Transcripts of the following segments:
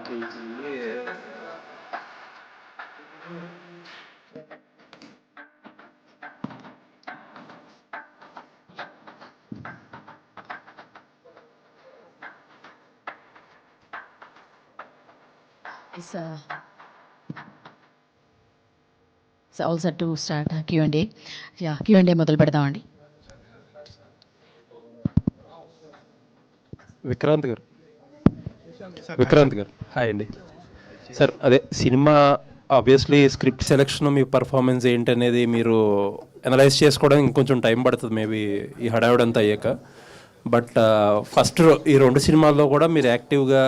It's all set to start Q&A. Yeah, Q&A మొదలు పెడదామండి. విక్రాంత్ గారు hi అండి సార్. అదే సినిమా ఆబ్వియస్లీ స్క్రిప్ట్ సెలెక్షన్ మీ performance ఏంటనేది మీరు అనలైజ్ చేసుకోవడానికి ఇంకొంచెం టైం పడుతుంది మేబీ ఈ హడావిడంతా అయ్యాక. బట్ ఫస్ట్ ఈ 2 సినిమాల్లో కూడా మీరు యాక్టివ్గా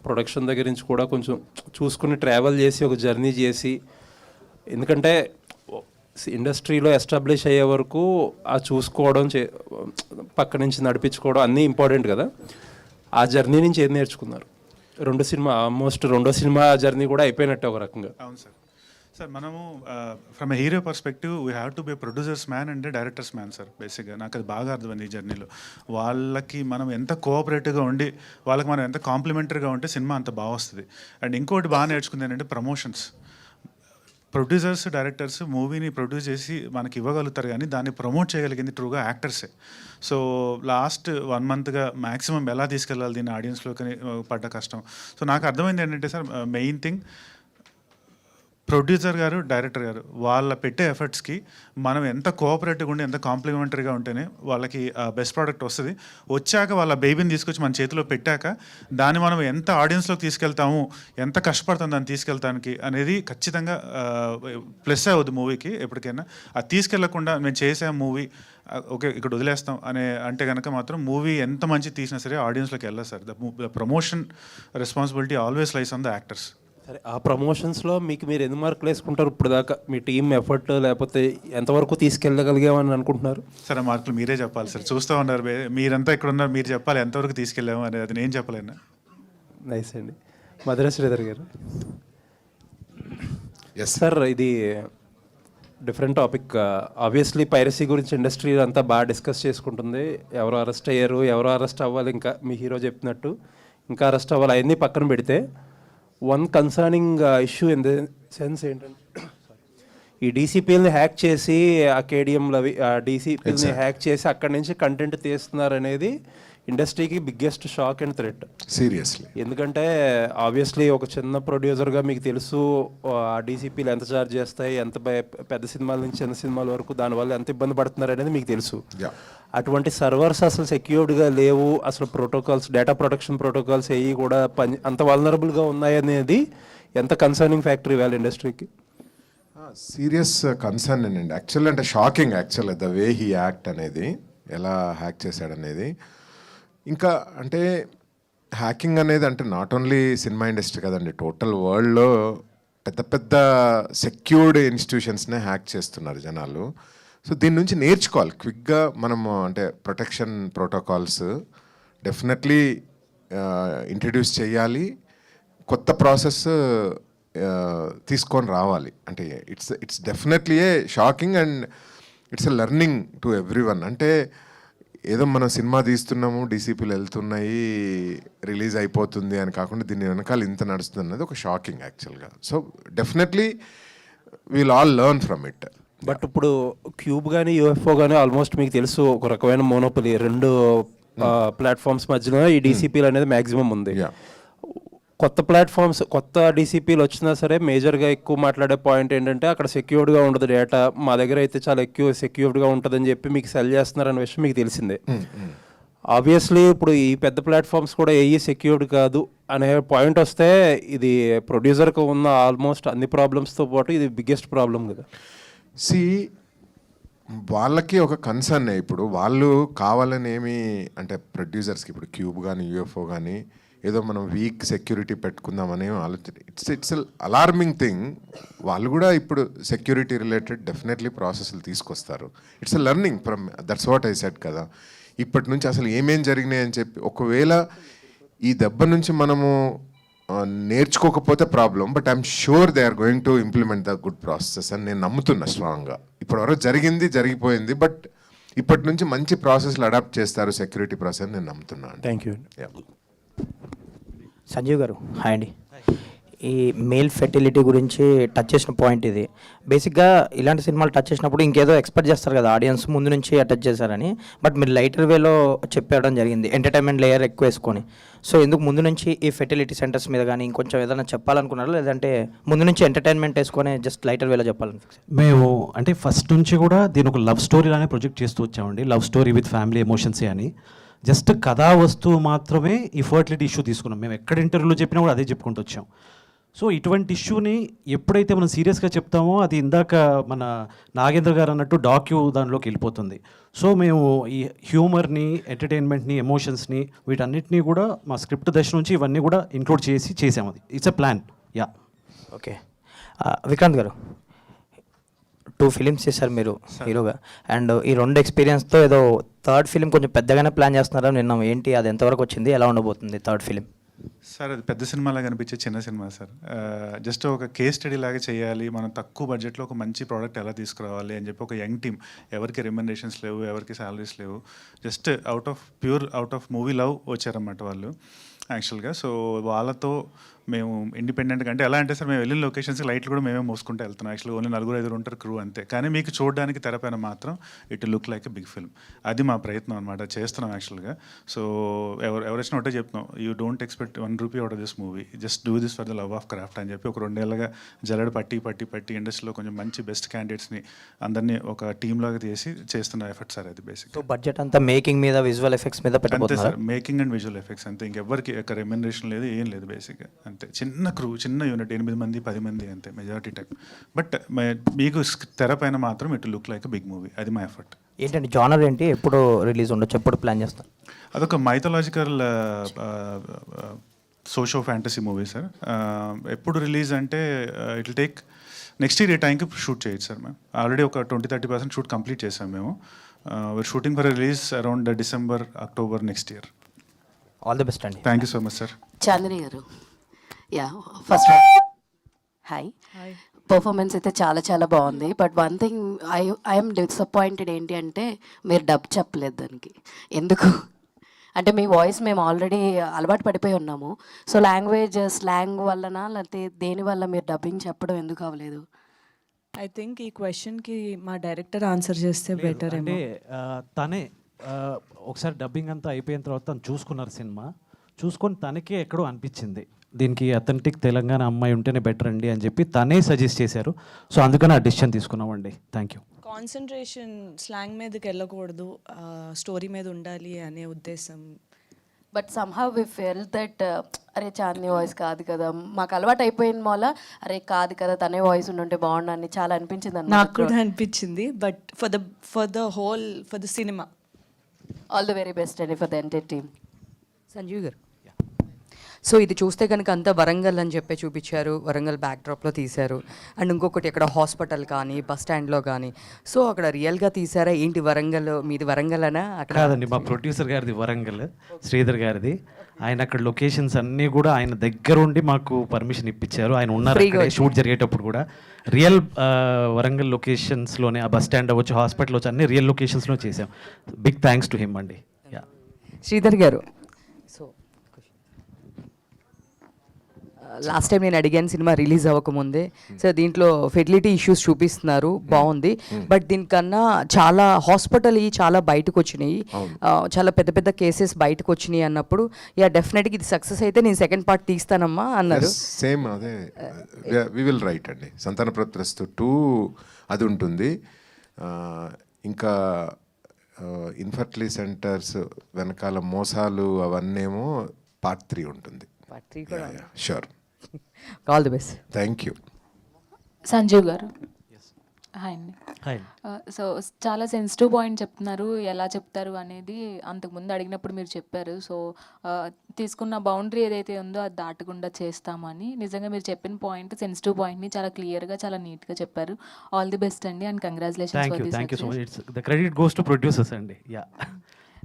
ప్రొడక్షన్ దగ్గర నుంచి కూడా కొంచెం చూసుకుని ట్రావెల్ చేసి ఒక జర్నీ చేసి, ఎందుకంటే ఇండస్ట్రీలో ఎస్టాబ్లిష్ అయ్యే వరకు ఆ చూసుకోవడం పక్క నుంచి నడిపించుకోవడం అన్నీ ఇంపార్టెంట్ కదా. ఆ జర్నీ నుంచి ఏం నేర్చుకున్నారు? ఆల్మోస్ట్ 2వ సినిమా జర్నీ కూడా అయిపోయినట్టే ఒక రకంగా. అవును సార్ మనము from a hero perspective we have to be producers man and directors man sir. బేసిక్గా నాకు అది బాగా అర్థమైంది ఈ జర్నీలో. వాళ్ళకి మనం ఎంత కోఆపరేటివ్గా ఉండి వాళ్ళకి మనం ఎంత కాంప్లిమెంటరీగా ఉంటే సినిమా అంత బాగా వస్తుంది. అండ్ ఇంకోటి బాగా నేర్చుకుంది ఏంటంటే ప్రమోషన్స్. ప్రొడ్యూసర్స్ డైరెక్టర్స్ మూవీని ప్రొడ్యూస్ చేసి మనకి ఇవ్వగలుగుతారు, కానీ దాన్ని ప్రమోట్ చేయగలిగింది ట్రూగా యాక్టర్సే. సో లాస్ట్ 1 మంత్గా మ్యాక్సిమం ఎలా తీసుకెళ్ళాలి దీన్ని ఆడియన్స్లోకి పడ్డ కష్టం. సో నాకు అర్థమైంది ఏంటంటే సార్, మెయిన్ థింగ్ ప్రొడ్యూసర్ గారు డైరెక్టర్ గారు వాళ్ళ పెట్టే ఎఫర్ట్స్కి మనం ఎంత కోఆపరేటివ్గా ఉండి ఎంత కాంప్లిమెంటరీగా ఉంటేనే వాళ్ళకి బెస్ట్ ప్రోడక్ట్ వస్తుంది. వచ్చాక వాళ్ళ బేబీని తీసుకొచ్చి మన చేతిలో పెట్టాక దాన్ని మనం ఎంత ఆడియన్స్లోకి తీసుకెళ్తాము, ఎంత కష్టపడతాం దాన్ని తీసుకెళ్తానికి అనేది ఖచ్చితంగా ప్లస్ అవుద్ది మూవీకి ఎప్పటికైనా. అది తీసుకెళ్లకుండా మేము చేసాం మూవీ ఓకే ఇక్కడ వదిలేస్తాం అంటే కనుక మాత్రం మూవీ ఎంత మంచి తీసినా సరే ఆడియన్స్లోకి వెళ్ళదు sir. The promotion responsibility always lies on the actors. సరే, ఆ ప్రమోషన్స్లో మీరు ఎన్ని మార్కులు వేసుకుంటారు ఇప్పుడు దాకా? మీ టీమ్ ఎఫర్ట్ లేకపోతే ఎంతవరకు తీసుకెళ్ళగలిగామని అనుకుంటున్నారు? సరే, మార్కులు మీరే చెప్పాలి సార్. చూస్తూ ఉన్నారు మీరంతా ఇక్కడ ఉన్నారు, మీరు చెప్పాలి ఎంతవరకు తీసుకెళ్ళాము అనేది. అది నేను చెప్పలేను. నైస్ అండి. మధుర శ్రీధర్ గారు. ఎస్ సార్, ఇది డిఫరెంట్ టాపిక్. ఆబ్వియస్లీ పైరసీ గురించి ఇండస్ట్రీ అంతా బాగా డిస్కస్ చేసుకుంటుంది. ఎవరు అరెస్ట్ అయ్యారు, ఎవరు అరెస్ట్ అవ్వాలి, ఇంకా మీ హీరో చెప్పినట్టు ఇంకా అరెస్ట్ అవ్వాలి, అవన్నీ పక్కన పెడితే one concerning issue in the sense ఏంటంటే, ఈ డీసీపీఎల్ని హ్యాక్ చేసి ఆ కేడిఎంలో డీసీపీఎల్ని హ్యాక్ చేసి అక్కడి నుంచి కంటెంట్ తీస్తున్నారు అనేది ఇండస్ట్రీకి biggest shock and threat. Seriously. ఎందుకంటే ఆబ్వియస్లీ ఒక చిన్న ప్రొడ్యూసర్గా మీకు తెలుసు ఆ డీసీపీలు ఎంత ఛార్జ్ చేస్తాయి, ఎంత పెద్ద సినిమాల నుంచి చిన్న సినిమాల వరకు దానివల్ల ఎంత ఇబ్బంది పడుతున్నారు అనేది మీకు తెలుసు. అటువంటి సర్వర్స్ అసలు సెక్యూర్డ్గా లేవు, అసలు ప్రోటోకాల్స్, డేటా ప్రొటెక్షన్ ప్రోటోకాల్స్ అవి కూడా అంత వల్నరబుల్గా ఉన్నాయనేది ఎంత కన్సర్నింగ్ ఫ్యాక్టరీ వాళ్ళ ఇండస్ట్రీకి? సీరియస్ కన్సర్న్ అండి. యాక్చువల్ అంటే shocking actual the way he act అనేది, ఎలా హ్యాక్ చేశాడనేది. ఇంకా అంటే హ్యాకింగ్ అనేది అంటే నాట్ ఓన్లీ సినిమా ఇండస్ట్రీ కదండి, టోటల్ వరల్డ్లో పెద్ద పెద్ద సెక్యూర్డ్ ఇన్స్టిట్యూషన్స్నే హ్యాక్ చేస్తున్నారు జనాలు. సో దీని నుంచి నేర్చుకోవాలి క్విక్గా మనము. అంటే ప్రొటెక్షన్ ప్రోటోకాల్స్ డెఫినెట్లీ ఇంట్రడ్యూస్ చేయాలి, కొత్త ప్రాసెస్ తీసుకొని రావాలి. అంటే it's definitely A shocking and it's a learning to everyone. అంటే ఏదో మనం సినిమా తీస్తున్నాము, డీసీపీలు వెళ్తున్నాయి, రిలీజ్ అయిపోతుంది అని కాకుండా దీని వెనకాల ఇంత నడుస్తుంది అన్నది ఒక షాకింగ్ యాక్చువల్గా. So definitely we'll all learn from it. But ఇప్పుడు క్యూబ్ కానీ యూఎఫ్ఓ కానీ ఆల్మోస్ట్ మీకు తెలుసు ఒక రకమైన మోనోపలి, 2 ప్లాట్ఫామ్స్ మధ్యలో ఈ డీసీపీలు అనేది మ్యాక్సిమం ఉంది. కొత్త ప్లాట్ఫామ్స్, కొత్త డీసీపీలు వచ్చినా సరే మేజర్గా ఎక్కువ మాట్లాడే పాయింట్ ఏంటంటే అక్కడ సెక్యూర్డ్గా ఉండదు డేటా, మా దగ్గర అయితే చాలా సెక్యూర్డ్గా ఉంటుందని చెప్పి మీకు సెల్ చేస్తున్నారనే విషయం మీకు తెలిసిందే. ఆబ్వియస్లీ ఇప్పుడు ఈ పెద్ద ప్లాట్ఫామ్స్ కూడా ఏ సెక్యూర్డ్ కాదు అనే పాయింట్ వస్తే ఇది ప్రొడ్యూసర్కి ఉన్న ఆల్మోస్ట్ అన్ని ప్రాబ్లమ్స్తో పాటు ఇది బిగ్గెస్ట్ ప్రాబ్లం కదా. వాళ్ళకి ఒక కన్సర్న్. ఇప్పుడు వాళ్ళు కావాలని ఏమి అంటే ప్రొడ్యూసర్స్కి ఇప్పుడు క్యూబ్ కానీ యూఎఫ్ఓ కానీ ఏదో మనం వీక్ సెక్యూరిటీ పెట్టుకుందామని ఆలోచన, ఇట్స్ అలార్మింగ్ థింగ్. వాళ్ళు కూడా ఇప్పుడు సెక్యూరిటీ రిలేటెడ్ డెఫినెట్లీ ప్రాసెస్లు తీసుకొస్తారు. It's a learning from that's what I said కదా. ఇప్పటి నుంచి అసలు ఏమేం జరిగినాయని చెప్పి ఒకవేళ ఈ దెబ్బ నుంచి మనము నేర్చుకోకపోతే problem, but I'm sure they are going to implement the good processes అని నేను నమ్ముతున్నా స్ట్రాంగ్గా. ఇప్పటివరకు జరిగిపోయింది, బట్ ఇప్పటి నుంచి మంచి ప్రాసెస్లు అడాప్ట్ చేస్తారు సెక్యూరిటీ ప్రాసెస్ అని నేను నమ్ముతున్నాను. Thank you. Sanjeev garu hi అండి. ఈ మేల్ ఫెర్టిలిటీ గురించి టచ్ చేసిన పాయింట్ ఇది. బేసిక్గా ఇలాంటి సినిమాలు టచ్ చేసినప్పుడు ఇంకేదో ఎక్స్పెక్ట్ చేస్తారు కదా ఆడియన్స్, ముందు నుంచి టచ్ చేశారని. బట్ మీరు లైటర్ వేలో చెప్పడం జరిగింది, ఎంటర్టైన్మెంట్ లేయర్ ఎక్కువ వేసుకొని. సో ఎందుకు ముందు నుంచి ఈ ఫెర్టిలిటీ సెంటర్స్ మీద కానీ ఇంకొంచెం ఏదైనా చెప్పాలనుకున్నారా, లేదంటే ముందు నుంచి ఎంటర్టైన్మెంట్ వేసుకొని జస్ట్ లైటర్ వేలో చెప్పాలనిపించింది? మేము అంటే ఫస్ట్ నుంచి కూడా దీని ఒక లవ్ స్టోరీ లానే ప్రొజెక్ట్ చేస్తూ వచ్చామండి. లవ్ స్టోరీ విత్ ఫ్యామిలీ ఎమోషన్సే అని. జస్ట్ కథా వస్తువు మాత్రమే ఈ ఫర్టిలిటీ ఇష్యూ తీసుకున్నాం. మేము ఎక్కడ ఇంటర్వ్యూలో చెప్పినా కూడా అదే చెప్పుకుంటూ వచ్చాం. సో ఇటువంటి ఇష్యూని ఎప్పుడైతే మనం సీరియస్గా చెప్తామో అది ఇందాక మన నాగేంద్ర గారు అన్నట్టు దానిలోకి వెళ్ళిపోతుంది. సో మేము ఈ హ్యూమర్ని, ఎంటర్టైన్మెంట్ని, ఎమోషన్స్ని వీటన్నిటినీ కూడా మా స్క్రిప్ట్ దశ నుంచి ఇవన్నీ కూడా ఇంక్లూడ్ చేసాము. అది it's a plan. Yeah, okay. Vikrant గారు, 2 ఫిలిమ్స్ చేశారు మీరు హీరోగా, అండ్ ఈ 2 ఎక్స్పీరియన్స్తో ఏదో థర్డ్ ఫిలిం కొంచెం పెద్దగానే ప్లాన్ చేస్తున్నారని విన్నాం. ఏంటి అది, ఎంతవరకు వచ్చింది, ఎలా ఉండబోతుంది థర్డ్ ఫిలిం? సార్ అది పెద్ద సినిమాలాగా అనిపించే చిన్న సినిమా సార్. జస్ట్ ఒక కేస్ స్టడీ లాగా చేయాలి, మనం తక్కువ బడ్జెట్లో ఒక మంచి ప్రోడక్ట్ ఎలా తీసుకురావాలి అని చెప్పి ఒక యంగ్ టీమ్, ఎవరికి రెమ్యునరేషన్స్ లేవు, ఎవరికి శాలరీస్ లేవు, just out of movie love వచ్చారన్నమాట వాళ్ళు యాక్చువల్గా. సో వాళ్ళతో మేము ఇండిపెండెంట్గా, అంటే ఎలా అంటే సార్, మేము వెళ్ళిన లొకేషన్స్కి లైట్లు కూడా మేమే మోసుకుంటూ వెళ్తున్నాం. యాక్చువల్గా ఓన్లీ 4-5 ఉంటారు క్రూ అంతే. కానీ మీకు చూడడానికి తెరపైన మాత్రం it look like a big film. అది మా ప్రయత్నం అనమాట, చేస్తున్నాం యాక్చువల్గా. సో ఎవరైనా ఒకటే చెప్తున్నాం, you don't expect ₹1 out of this movie, just do this for the love of craft అని చెప్పి ఒక 2 ఏళ్ళగా జల్లెడ పట్టి ఇండస్ట్రీలో కొంచెం మంచి బెస్ట్ క్యాండిడేట్స్ని అందరినీ ఒక టీమ్ లాగా తీసి చేస్తున్న ఎఫర్ట్ సార్ అది బేసిక్. సో బడ్జెట్ అంతా మేకింగ్ మీద, విజువల్ ఎఫెక్ట్స్ మీద అంతే పెట్టబోతున్నారు? Sir, making and visual effects అంతే. ఇంకెవ్వరికి ఒక రెమ్యునరేషన్ లేదు, ఏం లేదు బేసిక్గా. అంతే, చిన్న క్రూ, చిన్న యూనిట్, 8 మంది 10 మంది అంతే మెజారిటీ టైం. బట్ మీకు తెర పైన మాత్రం it look like big movie. అది మా ఎఫర్ట్. ఏంటంటే జానర్ ఏంటి, ఎప్పుడు రిలీజ్ ఉండొచ్చు, ఎప్పుడు ప్లాన్ చేస్తాను? అదొక mythological socio fantasy movie sir. ఎప్పుడు రిలీజ్ అంటే it will take next year ఈ టైంకి షూట్ చేయొచ్చు సార్. మేము ఆల్రెడీ ఒక 20-30% షూట్ కంప్లీట్ చేసాం మేము. We're shooting for release around December, October next year. All the best అండి. Thank you so much sir. Chandini గారు, యా, ఫస్ట్ హాయ్. పర్ఫార్మెన్స్ అయితే చాలా చాలా బాగుంది. But one thing I'm disappointed ఏంటి అంటే మీరు డబ్ చెప్పలేదు దానికి. ఎందుకు అంటే మీ వాయిస్ మేము ఆల్రెడీ అలవాటు పడిపోయి ఉన్నాము. సో స్లాంగ్ వల్లనా, లేకపోతే దేనివల్ల మీరు డబ్బింగ్ చెప్పడం ఎందుకు అవ్వలేదు? ఐ థింక్ ఈ క్వశ్చన్కి మా డైరెక్టర్ ఆన్సర్ చేస్తే బెటర్ ఏమో. అంటే తనే ఒకసారి డబ్బింగ్ అంతా అయిపోయిన తర్వాత తను చూసుకున్నారు సినిమా, చూసుకొని తనకే ఎక్కడో అనిపించింది దీనికి అథెంటిక్ తెలంగాణ అమ్మాయి ఉంటేనే బెటర్ అండి అని చెప్పి తనే సజెస్ట్ చేశారు. సో అందుకని ఆ డెసిషన్ తీసుకున్నామండి. Thank you. కాన్సన్ట్రేషన్ స్లాంగ్ మీదకి వెళ్ళకూడదు, స్టోరీ మీద ఉండాలి అనే ఉద్దేశం. But somehow we fell that అరే చాందిని వాయిస్ కాదు కదా, మాకు అలవాటు అయిపోయింది మూల, అరే కాదు కదా తనే వాయిస్ ఉండుంటే బాగుండని చాలా అనిపించింది నాకు కూడా అనిపించింది. But for the cinema all the very best అండి for the entire team. Sanjeev గారు, సో ఇది చూస్తే కనుక అంతా వరంగల్ అని చెప్పి చూపించారు, వరంగల్ బ్యాక్డ్రాప్లో తీశారు. అండ్ ఇంకొకటి అక్కడ హాస్పిటల్ కానీ బస్ స్టాండ్లో కానీ, సో అక్కడ రియల్గా తీసారా ఏంటి? వరంగల్ మీది వరంగల్ అనా? అక్కడ కాదండి, మా ప్రొడ్యూసర్ గారిది వరంగల్, శ్రీధర్ గారిది. ఆయన అక్కడ లొకేషన్స్ అన్నీ కూడా ఆయన దగ్గర ఉండి మాకు పర్మిషన్ ఇప్పించారు. ఆయన ఉన్నారు అక్కడే షూట్ జరిగేటప్పుడు కూడా. రియల్ వరంగల్ లొకేషన్స్లోనే, ఆ బస్ స్టాండ్ అవ్వచ్చు, హాస్పిటల్ వచ్చి అన్ని రియల్ లొకేషన్స్లో చేసాం. బిగ్ థ్యాంక్స్ టు హిమ్ అండి. శ్రీధర్ గారు, సో లాస్ట్ టైం నేను అడిగాను సినిమా రిలీజ్ అవ్వకముందే, సో దీంట్లో ఫెర్టిలిటీ ఇష్యూస్ చూపిస్తున్నారు, బాగుంది. బట్ దీనికన్నా చాలా హాస్పిటల్ చాలా బయటకు వచ్చినాయి, చాలా పెద్ద పెద్ద కేసెస్ బయటకు వచ్చినాయి అన్నప్పుడు, యా డెఫినెట్గా ఇది సక్సెస్ అయితే నేను సెకండ్ పార్ట్ తీస్తానమ్మా అన్నారు. సేమ్ అదే వి విల్ రైట్ అండి. సంతాన ప్రత్రస్తు 2 అది ఉంటుంది. ఇంకా ఇన్ఫర్టిలిటీ సెంటర్స్ వెనకాల మోసాలు అవన్నేమో పార్ట్ 3 ఉంటుంది. పార్ట్ 3 కూడా sure. All the best. Thank you. Sanjeev garu, hi అండి. హాయ్. సో చాలా సెన్సిటివ్ పాయింట్ చెప్తున్నారు, ఎలా చెప్తారు అనేది అంతకుముందు అడిగినప్పుడు మీరు చెప్పారు. సో తీసుకున్న బౌండరీ ఏదైతే ఉందో అది దాటకుండా చేస్తామని. నిజంగా మీరు చెప్పిన పాయింట్, సెన్సిటివ్ పాయింట్ని చాలా క్లియర్గా, చాలా నీట్గా చెప్పారు. ఆల్ ది బెస్ట్ అండి and congratulations. Thank you so much. The credit goes to producers అండి. Yeah,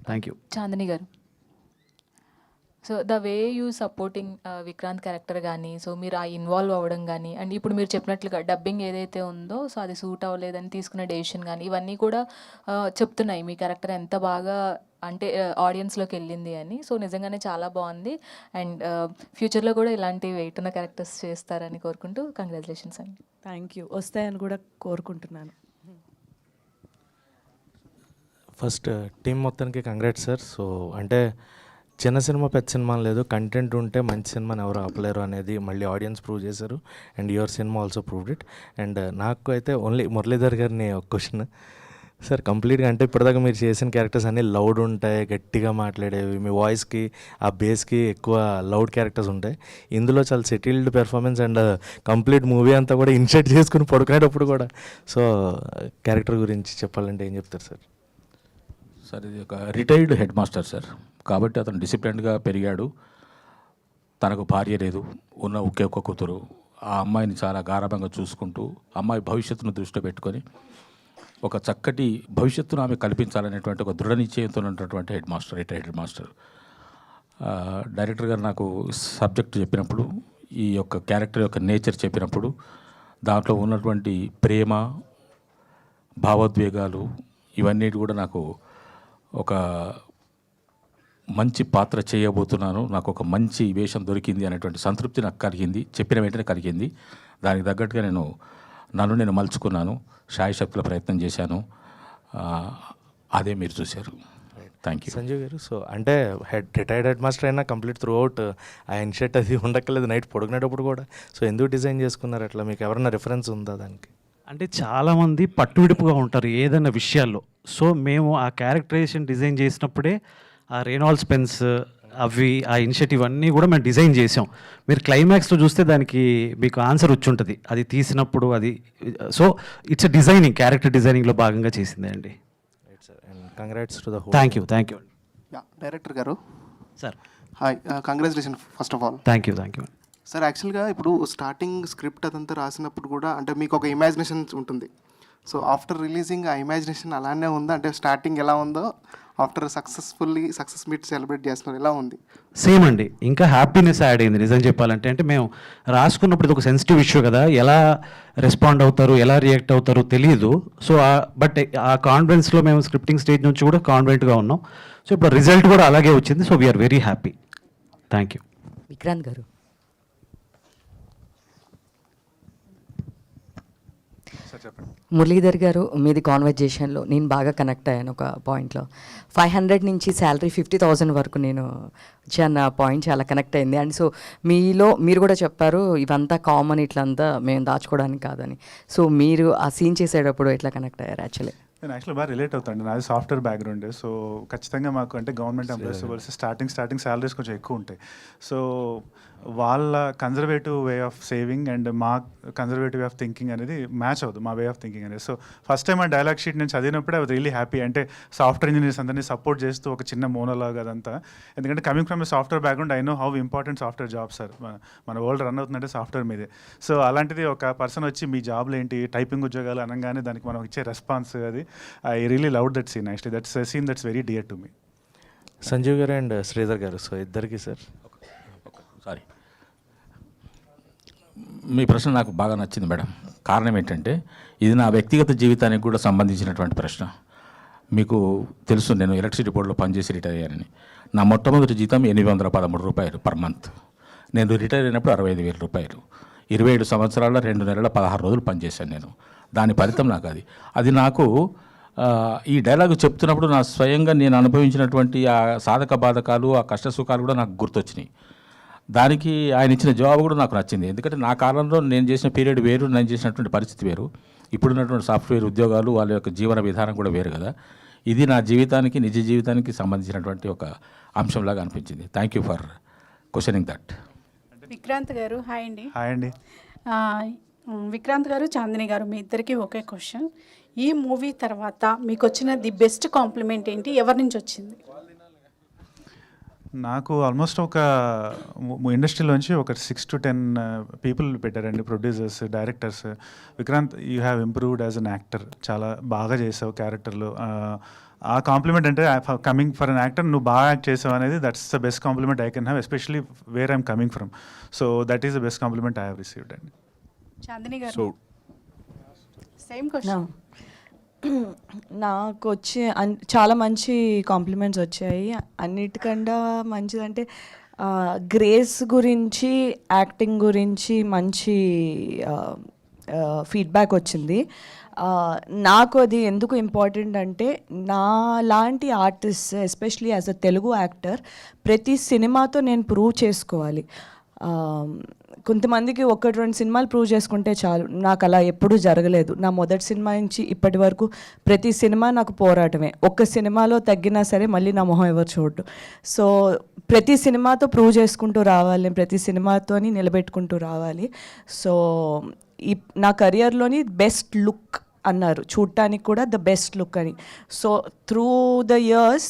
thank you. చాందిని గారు, so the way you supporting Vikrant character కానీ, సో మీరు ఆ ఇన్వాల్వ్ అవ్వడం కానీ, అండ్ ఇప్పుడు మీరు చెప్పినట్లుగా డబ్బింగ్ ఏదైతే ఉందో సో అది సూట్ అవ్వలేదని తీసుకున్న డెసిషన్ కానీ, ఇవన్నీ కూడా చెప్తున్నాయి మీ క్యారెక్టర్ ఎంత బాగా అంటే ఆడియన్స్లోకి వెళ్ళింది అని. సో నిజంగానే చాలా బాగుంది. అండ్ ఫ్యూచర్లో కూడా ఇలాంటి వెయిట్ ఉన్న క్యారెక్టర్స్ చేస్తారని కోరుకుంటూ కంగ్రాచులేషన్స్ అండి. Thank you. వస్తాయని కూడా కోరుకుంటున్నాను. ఫస్ట్ టీం మొత్తానికి కంగ్రాట్స్ సార్. సో అంటే చిన్న సినిమా పెద్ద సినిమా లేదు, కంటెంట్ ఉంటే మంచి సినిమాని ఎవరు ఆపలేరు అనేది మళ్ళీ ఆడియన్స్ ప్రూవ్ చేశారు. And your cinema also proved it. And నాకు అయితే ఓన్లీ మురళీధర్ గారిని ఒక క్వశ్చన్ సార్, కంప్లీట్గా అంటే ఇప్పటిదాకా మీరు చేసిన క్యారెక్టర్స్ అన్నీ లౌడ్ ఉంటాయి, గట్టిగా మాట్లాడేవి, మీ వాయిస్కి ఆ బేస్కి ఎక్కువ లౌడ్ క్యారెక్టర్స్ ఉంటాయి. ఇందులో చాలా settled performance and complete movie అంతా కూడా ఇన్షర్ట్ చేసుకుని పడుకునేటప్పుడు కూడా. సో క్యారెక్టర్ గురించి చెప్పాలంటే ఏం చెప్తారు సార్? సార్ ఇది ఒక రిటైర్డ్ హెడ్ మాస్టర్ సార్, కాబట్టి అతను డిసిప్లిన్డ్గా పెరిగాడు. తనకు భార్య లేదు, ఉన్న ఒకే ఒక్క కూతురు. ఆ అమ్మాయిని చాలా గారాభంగా చూసుకుంటూ అమ్మాయి భవిష్యత్తును దృష్టిలో పెట్టుకొని ఒక చక్కటి భవిష్యత్తును ఆమె కల్పించాలనేటువంటి ఒక దృఢ నిశ్చయంతో ఉన్నటువంటి head master, retired head master. Director గారు నాకు సబ్జెక్ట్ చెప్పినప్పుడు, ఈ యొక్క క్యారెక్టర్ యొక్క నేచర్ చెప్పినప్పుడు, దాంట్లో ఉన్నటువంటి ప్రేమ, భావోద్వేగాలు ఇవన్నీ కూడా నాకు ఒక మంచి పాత్ర చేయబోతున్నాను, నాకు ఒక మంచి వేషం దొరికింది అనేటువంటి సంతృప్తి నాకు కలిగింది. చెప్పిన వెంటనే కలిగింది. దానికి తగ్గట్టుగా నన్ను మలుచుకున్నాను, శాయశక్తుల ప్రయత్నం చేశాను. అదే మీరు చూశారు. థ్యాంక్ యూ సంజీవ్ గారు. సో అంటే రిటైర్డ్ హెడ్ మాస్టర్ అయినా కంప్లీట్ త్రూ అవుట్ ఆ ఇన్షర్ట్ అది ఉండక్కర్లేదు నైట్ పడుకునేటప్పుడు కూడా. సో ఎందుకు డిజైన్ చేసుకున్నారు అట్లా? మీకు ఎవరైనా రిఫరెన్స్ ఉందా దానికి? అంటే చాలామంది పట్టువిడుపుగా ఉంటారు ఏదైనా విషయాల్లో. సో మేము ఆ క్యారెక్టరైజేషన్ డిజైన్ చేసినప్పుడే ఆ రేనాల్డ్స్ పెన్స్ అవి ఆ ఇనిషియేటివ్ అన్నీ కూడా మేము డిజైన్ చేసాం. మీరు క్లైమాక్స్లో చూస్తే దానికి మీకు ఆన్సర్ వచ్చి ఉంటుంది అది తీసినప్పుడు. అది సో ఇట్స్ డిజైనింగ్, క్యారెక్టర్ డిజైనింగ్లో భాగంగా చేసిందే అండి. Congrats to the whole. Thank you. Director గారు sir. Hi, congratulation first of all. Thank you. Sir, యాక్చువల్గా ఇప్పుడు స్టార్టింగ్ స్క్రిప్ట్ అదంతా రాసినప్పుడు కూడా అంటే మీకు ఒక ఇమాజినేషన్ ఉంటుంది. సో ఆఫ్టర్ రిలీజింగ్ ఆ ఇమాజినేషన్ అలానే ఉందా? అంటే స్టార్టింగ్ ఎలా ఉందో ఆఫ్టర్ సక్సెస్ మీట్ సెలబ్రేట్ చేస్తున్నారు, ఎలా ఉంది? సేమ్ అండి, ఇంకా హ్యాపీనెస్ యాడ్ అయింది నిజం చెప్పాలంటే. అంటే మేము రాసుకున్నప్పుడు ఇది ఒక సెన్సిటివ్ ఇష్యూ కదా, ఎలా రెస్పాండ్ అవుతారు, ఎలా రియాక్ట్ అవుతారో తెలియదు. సో బట్ ఆ కాన్ఫిడెన్స్లో మేము స్క్రిప్టింగ్ స్టేజ్ నుంచి కూడా కాన్ఫిడెంట్గా ఉన్నాం. సో ఇప్పుడు రిజల్ట్ కూడా అలాగే వచ్చింది. So we are very happy. Thank you. Vikrant garu. Muralidhar గారు, మీది కాన్వర్జేషన్లో నేను బాగా కనెక్ట్ అయ్యాను ఒక పాయింట్లో. 500 నుంచి శాలరీ 50,000 వరకు నేను వచ్చాను పాయింట్ చాలా కనెక్ట్ అయింది. అండ్ సో మీరు కూడా చెప్పారు ఇవంతా కామన్, ఇట్లంతా మేము దాచుకోవడానికి కాదని. సో మీరు ఆ సీన్ చేసేటప్పుడు ఎట్లా కనెక్ట్ అయ్యారు? నేను యాక్చువల్లీ బాగా రిలేట్ అవుతాను. నాది సాఫ్ట్వేర్ బ్యాక్గ్రౌండ్. సో ఖచ్చితంగా మాకు అంటే గవర్నమెంట్ ఎంప్లాయీస్ కలిసి స్టార్టింగ్ శాలరీస్ కొంచెం ఎక్కువ ఉంటాయి. సో వాళ్ళ conservative way of saving and మా కన్జర్వేటివ్ వే ఆఫ్ థింకింగ్ అనేది మ్యాచ్ అవుతుంది, మా వే ఆఫ్ థింకింగ్ అనేది. సో ఫస్ట్ టైం ఆ డైలాగ్ షీట్ నేను చదివినప్పుడే ఐ వాజ్ రియలీ హ్యాపీ. అంటే సాఫ్ట్వేర్ ఇంజనీర్స్ అందరినీ సపోర్ట్ చేస్తూ ఒక చిన్న మోనోలాగ్ అదంతా. ఎందుకంటే coming from A software background I know how important software job sir. మన వరల్డ్ రన్ అవుతుందంటే సాఫ్ట్వేర్ మీదే. సో అలాంటిది ఒక పర్సన్ వచ్చి మీ జాబ్లు ఏంటి, టైపింగ్ ఉద్యోగాలు అనగానే దానికి మనం ఇచ్చే రెస్పాన్స్, అది I really love that scene. Actually that's a scene that's very dear to me. Sanjeev garu and Sridhar గారు, సో ఇద్దరికి సార్. సారీ, మీ ప్రశ్న నాకు బాగా నచ్చింది మేడం. కారణం ఏంటంటే ఇది నా వ్యక్తిగత జీవితానికి కూడా సంబంధించినటువంటి ప్రశ్న. మీకు తెలుసు, నేను ఎలక్ట్రిసిటీ బోర్డులో పనిచేసి రిటైర్ అయ్యానని. నా మొట్టమొదటి జీతం 813 రూపాయలు పర్ మంత్. నేను రిటైర్ అయినప్పుడు 65,000 రూపాయలు. 27 సంవత్సరాల 2 నెలల 16 రోజులు పనిచేశాను నేను. దాని ఫలితం నాకు అది నాకు ఈ డైలాగు చెప్తున్నప్పుడు నా స్వయంగా నేను అనుభవించినటువంటి ఆ సాధక బాధకాలు, ఆ కష్ట సుఖాలు కూడా నాకు గుర్తొచ్చినాయి. దానికి ఆయన ఇచ్చిన జవాబు కూడా నాకు నచ్చింది. ఎందుకంటే నా కాలంలో నేను చేసిన పీరియడ్ వేరు, నేను చేసినటువంటి పరిస్థితి వేరు. ఇప్పుడున్నటువంటి సాఫ్ట్వేర్ ఉద్యోగాలు, వాళ్ళ యొక్క జీవన విధానం కూడా వేరు కదా. ఇది నా జీవితానికి, నిజ జీవితానికి సంబంధించినటువంటి ఒక అంశంలాగా అనిపించింది. Thank you for questioning that. Vikrant గారు, హాయ్ అండి. హాయ్ అండి. విక్రాంత్ గారు, చాందిని గారు, మీ ఇద్దరికి ఒకే క్వశ్చన్. ఈ మూవీ తర్వాత మీకు వచ్చిన ది బెస్ట్ కాంప్లిమెంట్ ఏంటి, ఎవరి నుంచి వచ్చింది? నాకు ఆల్మోస్ట్ ఒక ఇండస్ట్రీలోంచి ఒక 6 to 10 పీపుల్ పెట్టారండి, producers, directors. Vikrant, you have improved as an actor, చాలా బాగా చేసావు క్యారెక్టర్లో, ఆ కాంప్లిమెంట్ అంటే కమింగ్ ఫర్ అన్ యాక్టర్ నువ్వు బాగా యాక్ట్ చేసావు అనేది that's the best compliment I can have, especially where I'm coming from. So that is the best compliment I have received అండి. చాందిని గారు సేమ్ క్వశ్చన్. నాకు వచ్చే చాలా మంచి కాంప్లిమెంట్స్ వచ్చాయి. అన్నిటికన్నా మంచిదంటే గ్రేస్ గురించి, యాక్టింగ్ గురించి మంచి ఫీడ్బ్యాక్ వచ్చింది. నాకు అది ఎందుకు ఇంపార్టెంట్ అంటే నా లాంటి artist, especially as a Telugu actor, ప్రతి సినిమాతో నేను ప్రూవ్ చేసుకోవాలి. కొంతమందికి 1-2 సినిమాలు ప్రూవ్ చేసుకుంటే చాలు. నాకు అలా ఎప్పుడూ జరగలేదు. నా మొదటి సినిమా నుంచి ఇప్పటి వరకు ప్రతి సినిమా నాకు పోరాటమే. ఒక్క సినిమాలో తగ్గినా సరే మళ్ళీ నా మొహం ఎవరు చూడరు. సో ప్రతి సినిమాతో ప్రూవ్ చేసుకుంటూ రావాలి, ప్రతి సినిమాతోని నిలబెట్టుకుంటూ రావాలి. సో నా కెరియర్లోని బెస్ట్ లుక్ అన్నారు, చూడటానికి కూడా ద బెస్ట్ లుక్ అని. So through the years,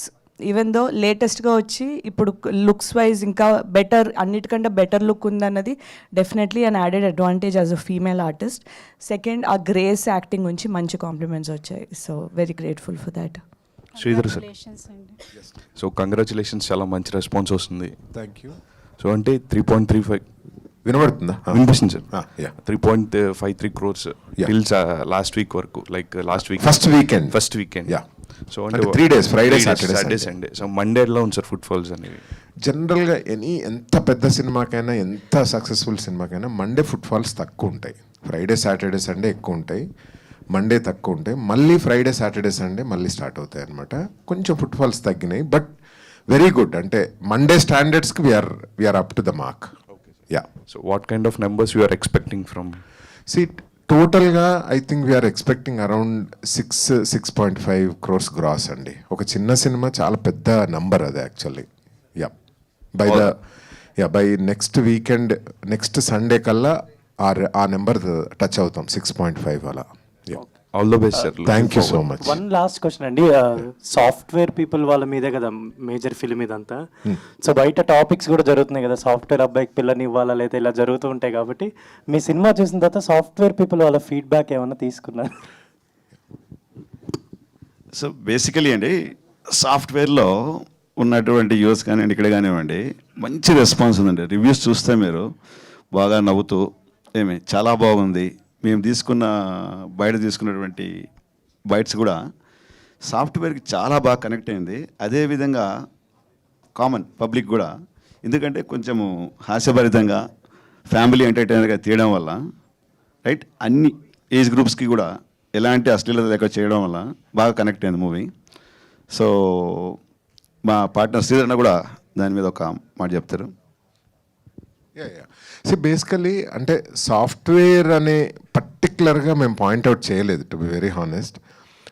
even though లేటెస్ట్గా వచ్చి ఇప్పుడు లుక్స్ వైజ్ ఇంకా బెటర్, అన్నిటికంటే బెటర్ లుక్ ఉందన్నది definitely an added advantage as a female artist. Second, ఆ గ్రేస్ యాక్టింగ్ గురించి మంచి కాంప్లిమెంట్స్ వచ్చాయి. So very grateful for that. Sridhar sir, so congratulations, చాలా మంచి రెస్పాన్స్ వస్తుంది. Thank you. సో అంటే 3.35 వినబడుతుందా? వినిపిస్తుంది సార్. 3.53 crores టిల్స్ లాస్ట్ వీక్ వరకు, like last week first weekend. So అంటే 3 days, Friday, Saturday, Sunday. So Monday ఎలా ఉంది సార్ ఫుట్ ఫాల్స్ అనేవి? జనరల్గా ఎంత పెద్ద సినిమాకైనా, ఎంత సక్సెస్ఫుల్ సినిమాకైనా మండే ఫుట్ ఫాల్స్ తక్కువ ఉంటాయి. ఫ్రైడే, సాటర్డే, సండే ఎక్కువ ఉంటాయి, మండే తక్కువ ఉంటాయి. మళ్ళీ ఫ్రైడే, సాటర్డే, సండే మళ్ళీ స్టార్ట్ అవుతాయి అనమాట. కొంచెం ఫుట్ ఫాల్స్ తగ్గినాయి, బట్ వెరీ గుడ్. అంటే మండే స్టాండర్డ్స్కి we're up to the mark. Yeah. So what kind of numbers you are expecting from? టోటల్గా I think we're expecting around 6.5 crores gross అండి. ఒక చిన్న సినిమా చాలా పెద్ద నంబర్ అది actually. By next weekend, next Sunday కల్లా ఆ నెంబర్ టచ్ అవుతాం, 6.5 అలా. All the best sir. Thank you so much. One last question అండి. సాఫ్ట్వేర్ పీపుల్ వాళ్ళ మీదే కదా మేజర్ ఫిల్మ్ ఇదంతా. సో బయట టాపిక్స్ కూడా జరుగుతున్నాయి కదా, సాఫ్ట్వేర్ అబ్బాయికి పిల్లని ఇవ్వాలా లేదా ఇలా జరుగుతూ ఉంటాయి. కాబట్టి మీ సినిమా చూసిన తర్వాత సాఫ్ట్వేర్ పీపుల్ వాళ్ళ ఫీడ్బ్యాక్ ఏమైనా తీసుకున్నారు? సో బేసికలీ అండి, సాఫ్ట్వేర్లో ఉన్నటువంటి యూస్ కానివ్వండి, ఇక్కడ కానివ్వండి, మంచి రెస్పాన్స్ ఉందండి. రివ్యూస్ చూస్తే మీరు బాగా నవ్వుతూ చాలా బాగుంది. మేము బయట తీసుకున్నటువంటి బైట్స్ కూడా సాఫ్ట్వేర్కి చాలా బాగా కనెక్ట్ అయింది. అదేవిధంగా కామన్ పబ్లిక్ కూడా, ఎందుకంటే కొంచెము హాస్యభరితంగా ఫ్యామిలీ ఎంటర్టైనర్గా తీయడం వల్ల, రైట్, అన్ని ఏజ్ గ్రూప్స్కి కూడా ఎలాంటి అశ్లీలత లేక చేయడం వల్ల బాగా కనెక్ట్ అయింది మూవీ. సో మా పార్ట్నర్ శ్రీధర్ కూడా దాని మీద ఒక మాట చెప్తారు. బేసికలీ అంటే సాఫ్ట్వేర్ అనే పర్టికులర్గా మేము పాయింట్అవుట్ చేయలేదు, టు బి వెరీ హానెస్ట్.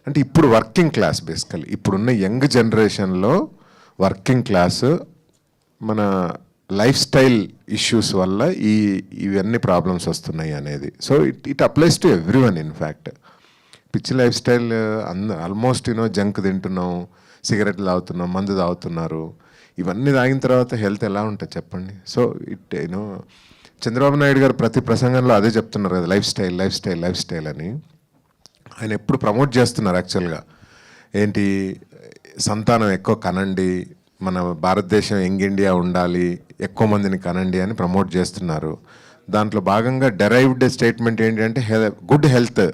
అంటే ఇప్పుడు వర్కింగ్ క్లాస్, బేసికలీ ఇప్పుడున్న యంగ్ జనరేషన్లో వర్కింగ్ క్లాస్ మన లైఫ్ స్టైల్ ఇష్యూస్ వల్ల ఇవన్నీ ప్రాబ్లమ్స్ వస్తున్నాయి అనేది. So it applies to every one. In fact పిచ్చి లైఫ్ స్టైల్ ఆల్మోస్ట్ జంక్ తింటున్నాం, సిగరెట్లు తాగుతున్నాం, మందు తాగుతున్నారు. ఇవన్నీ తాగిన తర్వాత హెల్త్ ఎలా ఉంటుంది చెప్పండి? సో చంద్రబాబు నాయుడు గారు ప్రతి ప్రసంగంలో అదే చెప్తున్నారు కదా, లైఫ్ స్టైల్ అని. ఆయన ఎప్పుడు ప్రమోట్ చేస్తున్నారు యాక్చువల్గా. ఏంటి, సంతానం ఎక్కువ కనండి, మన భారతదేశం యంగ్ ఇండియా ఉండాలి, ఎక్కువ మందిని కనండి అని ప్రమోట్ చేస్తున్నారు. దాంట్లో భాగంగా డెరైవ్డ్ స్టేట్మెంట్ ఏంటి అంటే గుడ్ హెల్త్,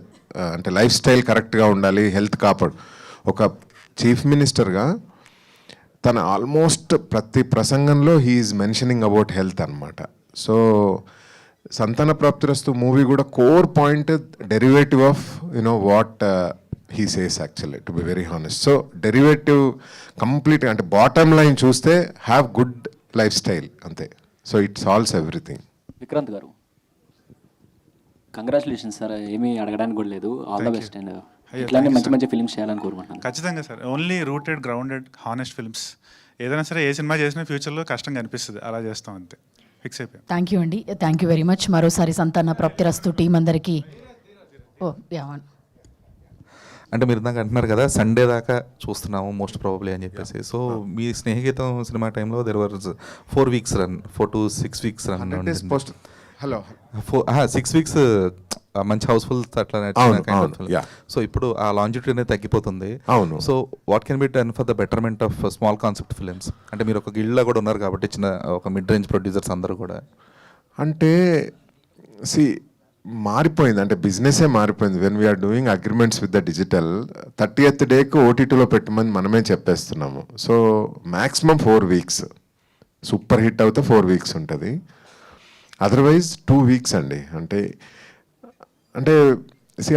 అంటే లైఫ్ స్టైల్ కరెక్ట్గా ఉండాలి, హెల్త్ కాపాడు. ఒక చీఫ్ మినిస్టర్గా తన ఆల్మోస్ట్ ప్రతి ప్రసంగంలో హీఈస్ మెన్షనింగ్ అబౌట్ హెల్త్ అనమాట. సో సంతాన ప్రాప్తిరస్తు మూవీ కూడా core point derivative of what he says actually, to be very honest. So derivative complete, అంటే బాటమ్ లైన్ చూస్తే హ్యావ్ గుడ్ లైఫ్ స్టైల్ అంతే. So it solves everything. Vikrant గారు, congratulations sir. ఏమీ అడగడానికి కూడా లేదు. All the best. అండ్ ఇట్లానే మంచి ఫిల్మ్స్ చేయాలని కోరుకుంటున్నాను. ఖచ్చితంగా sir. Only rooted, grounded, honest films. ఏదైనా సరే, ఏ సినిమా చేసినా ఫ్యూచర్లో కష్టంగా అనిపిస్తుంది, అలా చేస్తాం అంతే. ఫిక్స్ అయిపోయాం. థ్యాంక్ యూ అండి, థ్యాంక్ యూ వెరీ మచ్. మరోసారి సంతాన ప్రాప్తిరస్తు టీం అందరికీ. అంటే మీరు ఇందాక అంటున్నారు కదా సండే దాకా చూస్తున్నాము మోస్ట్ ప్రాబబ్లీ అని చెప్పేసి. సో మీ స్నేహగీతం సినిమా టైంలో there was 4 weeks run, 4 to 6 weeks run. Hello 6 weeks మంచి హౌస్ఫుల్ అట్లా అవును, yeah. సో ఇప్పుడు ఆ లాంజిటీ అనేది తగ్గిపోతుంది. అవును. So what can be done for the betterment of small concept films? అంటే మీరు ఒక గిల్డ్లో కూడా ఉన్నారు కాబట్టి చిన్న ఒక మిడ్ రేంజ్ ప్రొడ్యూసర్స్ అందరూ కూడా. అంటే మారిపోయింది, అంటే బిజినెసే మారిపోయింది. When we're doing agreements with the digital 30th డేకు ఓటీటీలో పెట్టమని మనమే చెప్పేస్తున్నాము. So maximum 4 weeks, super hit అవుతే 4 weeks ఉంటుంది, అదర్వైజ్ 2 weeks అండి. అంటే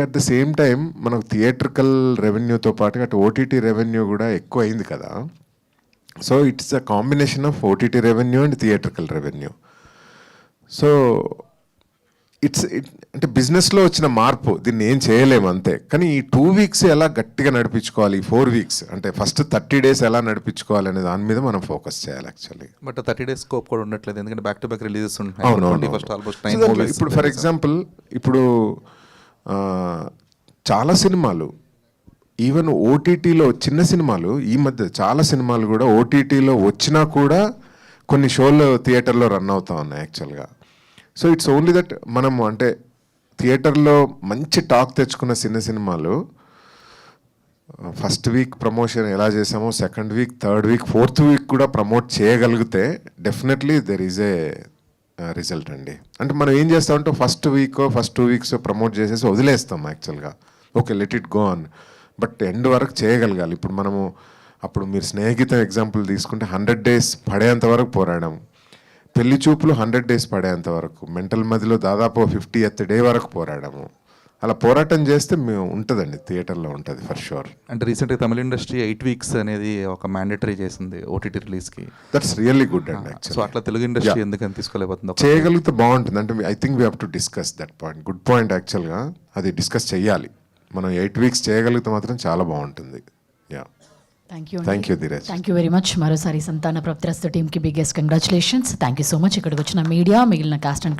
అట్ ద సేమ్ టైం మనకు థియేట్రికల్ రెవెన్యూతో పాటు అటు ఓటీటీ రెవెన్యూ కూడా ఎక్కువ అయింది కదా. So it's a combination of OTT revenue and theatrical revenue. So అంటే బిజినెస్లో వచ్చిన మార్పు, దీన్ని ఏం చేయలేము అంతే. కానీ ఈ 2 weeks ఎలా గట్టిగా నడిపించుకోవాలి, 4 weeks అంటే ఫస్ట్ 30 days ఎలా నడిపించుకోవాలి అనే దాని మీద మనం ఫోకస్ చేయాలి యాక్చువల్లీ. బట్ 30 days స్కోప్ కూడా ఉండట్లేదు, ఎందుకంటే బ్యాక్ టు బ్యాక్ రిలీజెస్ ఉంటాయి. అవును. ఇప్పుడు ఫర్ ఎగ్జాంపుల్ ఇప్పుడు చాలా సినిమాలు ఈవెన్ ఓటీటీలో చిన్న సినిమాలు ఈ మధ్య చాలా సినిమాలు కూడా ఓటీటీలో వచ్చినా కూడా కొన్ని షోలు థియేటర్లో రన్ అవుతా ఉన్నాయి యాక్చువల్గా. సో ఇట్స్ ఓన్లీ దట్ మనము అంటే థియేటర్లో మంచి టాక్ తెచ్చుకున్న సినిమాలు ఫస్ట్ వీక్ ప్రమోషన్ ఎలా చేసామో second week, third week, fourth week కూడా ప్రమోట్ చేయగలిగితే definitely there is a result అండి. అంటే మనం ఏం చేస్తామంటే first week first 2 weeks promote చేసేసి వదిలేస్తాం యాక్చువల్గా. Okay, let it go on, but end వరకు చేయగలగాలి. ఇప్పుడు మనము అప్పుడు మీరు స్నేహితుల ఎగ్జాంపుల్ తీసుకుంటే 100 days పడేంత వరకు పోరాడాము, పెళ్లి చూపులు 100 days పడేంత వరకు, మెంటల్ మధ్యలో దాదాపు 50th day వరకు పోరాడాము. అలా పోరాటం చేస్తే మేము ఉంటుందండి, థియేటర్లో ఉంటుంది ఫర్ షూర్. అంటే రీసెంట్గా తమిళ ఇండస్ట్రీ 8 weeks అనేది ఒక మ్యాండేటరీ చేసింది ఓటీటీ రిలీజ్కి. దట్స్ రియల్లీ గుడ్ అండి. సో అట్లా తెలుగు ఇండస్ట్రీ ఎందుకని తీసుకోలేకపోతుంది? చేయగలిగితే బాగుంటుంది. అంటే I think we have to discuss that point. Good point యాక్చువల్గా, అది డిస్కస్ చేయాలి. మనం 8 weeks చేయగలిగితే మాత్రం చాలా బాగుంటుంది. Yeah, thank you Dheeraj. Thank you very much. మరోసారి సంతాన ప్రాప్తిరస్తు టీమ్కి biggest congratulations. Thank you so much. ఇక్కడికి వచ్చిన మీడియా, మిగిలిన కాస్ట్ అండ్